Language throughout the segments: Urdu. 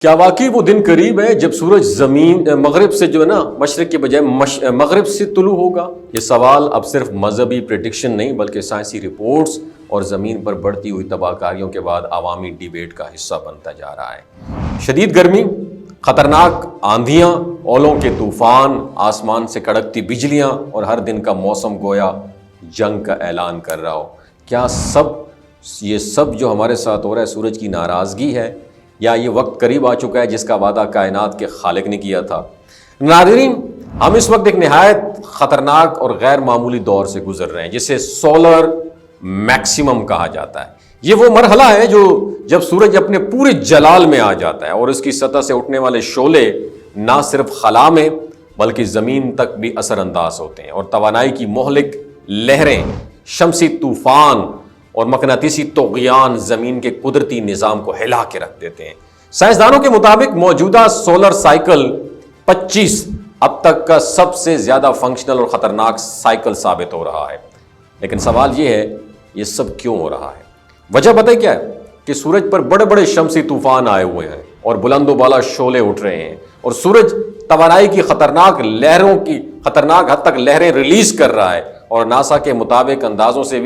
کیا واقعی وہ دن قریب ہے جب سورج زمین مغرب سے جو ہے نا مشرق کے بجائے مغرب سے طلوع ہوگا؟ یہ سوال اب صرف مذہبی پریڈکشن نہیں بلکہ سائنسی رپورٹس اور زمین پر بڑھتی ہوئی تباہ کاریوں کے بعد عوامی ڈیبیٹ کا حصہ بنتا جا رہا ہے۔ شدید گرمی، خطرناک آندھیاں، اولوں کے طوفان، آسمان سے کڑکتی بجلیاں اور ہر دن کا موسم گویا جنگ کا اعلان کر رہا ہو۔ کیا یہ سب جو ہمارے ساتھ ہو رہا ہے سورج کی ناراضگی ہے، یا یہ وقت قریب آ چکا ہے جس کا وعدہ کائنات کے خالق نے کیا تھا؟ ناظرین، ہم اس وقت ایک نہایت خطرناک اور غیر معمولی دور سے گزر رہے ہیں جسے سولر میکسیمم کہا جاتا ہے۔ یہ وہ مرحلہ ہے جب سورج اپنے پورے جلال میں آ جاتا ہے اور اس کی سطح سے اٹھنے والے شعلے نہ صرف خلا میں بلکہ زمین تک بھی اثر انداز ہوتے ہیں، اور توانائی کی مہلک لہریں، شمسی طوفان اور مقناطیسی طغیان زمین کے قدرتی نظام کو ہلا کے رکھ دیتے ہیں۔ سائنسدانوں کے مطابق موجودہ سولر سائیکل 25 اب تک کا سب سے زیادہ فنکشنل اور خطرناک سائیکل ثابت ہو رہا ہے۔ لیکن سوال یہ ہے، یہ سب کیوں ہو رہا ہے؟ وجہ پتہ کیا ہے؟ کہ سورج پر بڑے بڑے شمسی طوفان آئے ہوئے ہیں اور بلند و بالا شعلے اٹھ رہے ہیں، اور سورج توانائی کی خطرناک حد تک لہریں ریلیز کر رہا ہے، اور ناسا کے مطابق اندازوں سے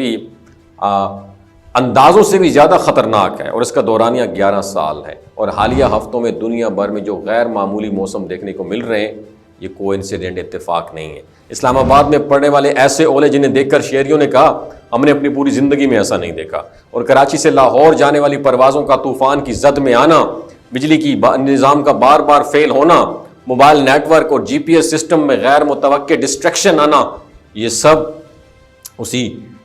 بھی زیادہ خطرناک ہے، اور اس کا دورانیہ 11 سال ہے۔ اور حالیہ ہفتوں میں دنیا بھر میں جو غیر معمولی موسم دیکھنے کو مل رہے ہیں، یہ کوئی انسیڈنٹ اتفاق نہیں ہے۔ اسلام آباد میں پڑنے والے ایسے اولے جنہیں دیکھ کر شہریوں نے کہا ہم نے اپنی پوری زندگی میں ایسا نہیں دیکھا، اور کراچی سے لاہور جانے والی پروازوں کا طوفان کی زد میں آنا، بجلی کی نظام کا بار بار فیل ہونا، موبائل نیٹ ورک اور جی پی ایس سسٹم میں غیر متوقع ڈسٹریکشن آنا، یہ سب اسی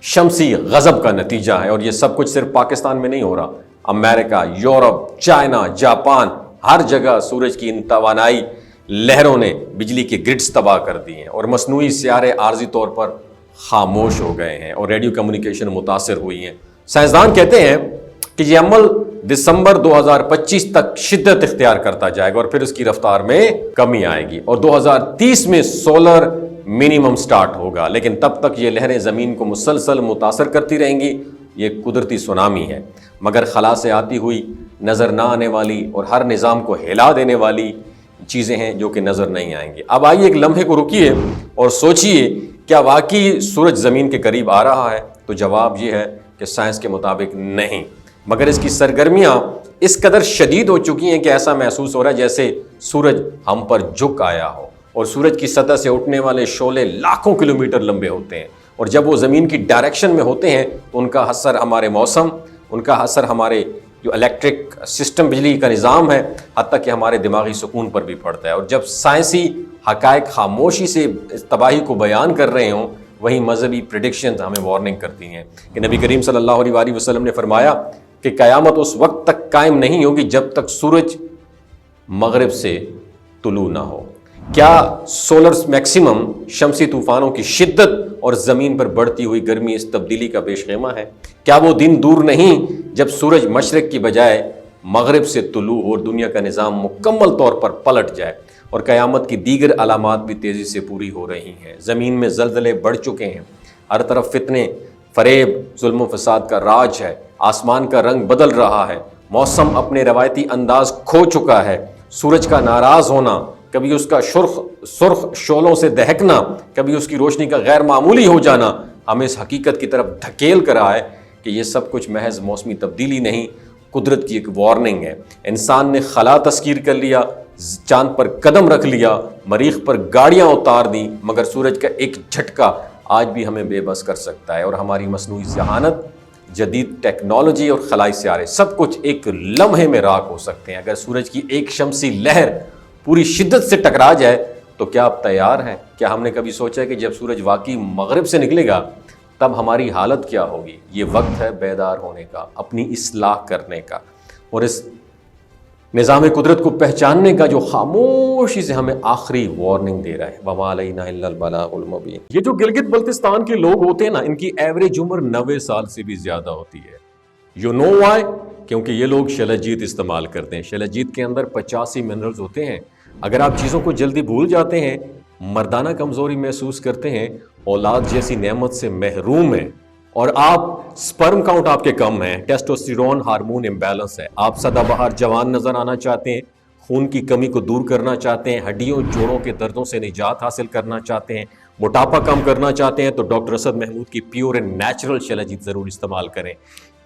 شمسی غضب کا نتیجہ ہے۔ اور یہ سب کچھ صرف پاکستان میں نہیں ہو رہا، امریکہ، یورپ، چائنا، جاپان، ہر جگہ سورج کی ان توانائی لہروں نے بجلی کے گرڈز تباہ کر دی ہیں، اور مصنوعی سیارے عارضی طور پر خاموش ہو گئے ہیں، اور ریڈیو کمیونیکیشن متاثر ہوئی ہیں۔ سائنسدان کہتے ہیں کہ یہ عمل دسمبر 2025 تک شدت اختیار کرتا جائے گا، اور پھر اس کی رفتار میں کمی آئے گی، اور 2030 میں سولر منیمم سٹارٹ ہوگا۔ لیکن تب تک یہ لہریں زمین کو مسلسل متاثر کرتی رہیں گی۔ یہ قدرتی سونامی ہے، مگر خلا سے آتی ہوئی نظر نہ آنے والی اور ہر نظام کو ہلا دینے والی چیزیں ہیں جو کہ نظر نہیں آئیں گی۔ اب آئیے ایک لمحے کو رکیے اور سوچئے، کیا واقعی سورج زمین کے قریب آ رہا ہے؟ تو جواب یہ ہے کہ سائنس کے مطابق نہیں، مگر اس کی سرگرمیاں اس قدر شدید ہو چکی ہیں کہ ایسا محسوس ہو رہا ہے جیسے سورج ہم پر جھک آیا ہو، اور سورج کی سطح سے اٹھنے والے شعلے لاکھوں کلومیٹر لمبے ہوتے ہیں، اور جب وہ زمین کی ڈائریکشن میں ہوتے ہیں تو ان کا اثر ہمارے موسم، ان کا اثر ہمارے جو الیکٹرک سسٹم بجلی کا نظام ہے، حتیٰ کہ ہمارے دماغی سکون پر بھی پڑتا ہے۔ اور جب سائنسی حقائق خاموشی سے اس تباہی کو بیان کر رہے ہوں، وہیں مذہبی پریڈکشنز ہمیں وارننگ کرتی ہیں کہ نبی کریم صلی اللہ علیہ وآلہ وسلم نے فرمایا کہ قیامت اس وقت تک قائم نہیں ہوگی جب تک سورج مغرب سے طلوع نہ ہو۔ کیا سولر میکسیمم، شمسی طوفانوں کی شدت اور زمین پر بڑھتی ہوئی گرمی اس تبدیلی کا پیش خیمہ ہے؟ کیا وہ دن دور نہیں جب سورج مشرق کی بجائے مغرب سے طلوع ہو اور دنیا کا نظام مکمل طور پر پلٹ جائے، اور قیامت کی دیگر علامات بھی تیزی سے پوری ہو رہی ہیں؟ زمین میں زلزلے بڑھ چکے ہیں، ہر طرف فتنے، فریب، ظلم و فساد کا راج ہے، آسمان کا رنگ بدل رہا ہے، موسم اپنے روایتی انداز کھو چکا ہے، سورج کا ناراض ہونا، کبھی اس کا سرخ شعلوں سے دہکنا، کبھی اس کی روشنی کا غیر معمولی ہو جانا ہمیں اس حقیقت کی طرف دھکیل کر رہا ہے کہ یہ سب کچھ محض موسمی تبدیلی نہیں، قدرت کی ایک وارننگ ہے۔ انسان نے خلا تسخیر کر لیا، چاند پر قدم رکھ لیا، مریخ پر گاڑیاں اتار دیں، مگر سورج کا ایک جھٹکا آج بھی ہمیں بے بس کر سکتا ہے، اور ہماری مصنوعی ذہانت، جدید ٹیکنالوجی اور خلائی سیارے سب کچھ ایک لمحے میں راکھ ہو سکتے ہیں۔ اگر سورج کی ایک شمسی لہر پوری شدت سے ٹکرا جائے تو کیا آپ تیار ہیں؟ کیا ہم نے کبھی سوچا ہے کہ جب سورج واقعی مغرب سے نکلے گا تب ہماری حالت کیا ہوگی؟ یہ وقت ہے بیدار ہونے کا، اپنی اصلاح کرنے کا، اور اس نظام قدرت کو پہچاننے کا جو خاموشی سے ہمیں آخری وارننگ دے رہا ہے۔ وَمَا عَلَيْنَا إِلَّا الْبَلَاغُ الْمُبِينُ۔ یہ جو گلگت بلتستان کے لوگ ہوتے ہیں نا، ان کی ایوریج عمر 90 سال سے بھی زیادہ ہوتی ہے۔ You know why؟ کیونکہ یہ لوگ شلجیت استعمال کرتے ہیں۔ شلجیت کے اندر 85 منرلز ہوتے ہیں۔ اگر آپ چیزوں کو جلدی بھول جاتے ہیں، مردانہ کمزوری محسوس کرتے ہیں، اولاد جیسی نعمت سے محروم ہیں، اور آپ سپرم کاؤنٹ آپ کے کم ہیں، ٹیسٹوسٹیرون ہارمون امبیلنس ہے، آپ سدا بہار جوان نظر آنا چاہتے ہیں، خون کی کمی کو دور کرنا چاہتے ہیں، ہڈیوں جوڑوں کے دردوں سے نجات حاصل کرنا چاہتے ہیں، موٹاپا کم کرنا چاہتے ہیں، تو ڈاکٹر اسد محمود کی پیور اینڈ نیچرل شیلاجیت ضرور استعمال کریں۔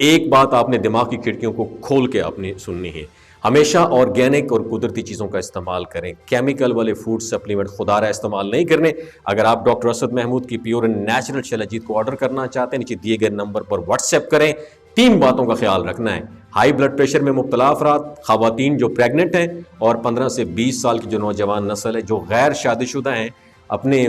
ایک بات آپ نے دماغ کی کھڑکیوں کو کھول کے اپنی سننی ہے، ہمیشہ آرگینک اور قدرتی چیزوں کا استعمال کریں، کیمیکل والے فوڈ سپلیمنٹ خدا رہا استعمال نہیں کرنے۔ اگر آپ ڈاکٹر اسد محمود کی پیور اینڈ نیچرل شیلاجیت کو آرڈر کرنا چاہتے ہیں، نیچے دیے گئے نمبر پر واٹس ایپ کریں۔ 3 باتوں کا خیال رکھنا ہے: ہائی بلڈ پریشر میں مبتلا افراد، خواتین جو پریگننٹ ہیں، اور 15 سے 20 سال کی جو نوجوان نسل ہے جو غیر شادی شدہ ہیں، اپنے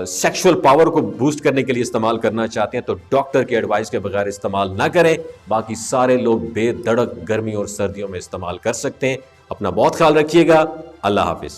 سیکشول پاور کو بوسٹ کرنے کے لیے استعمال کرنا چاہتے ہیں تو ڈاکٹر کے ایڈوائس کے بغیر استعمال نہ کریں۔ باقی سارے لوگ بے دھڑک گرمی اور سردیوں میں استعمال کر سکتے ہیں۔ اپنا بہت خیال رکھیے گا۔ اللہ حافظ۔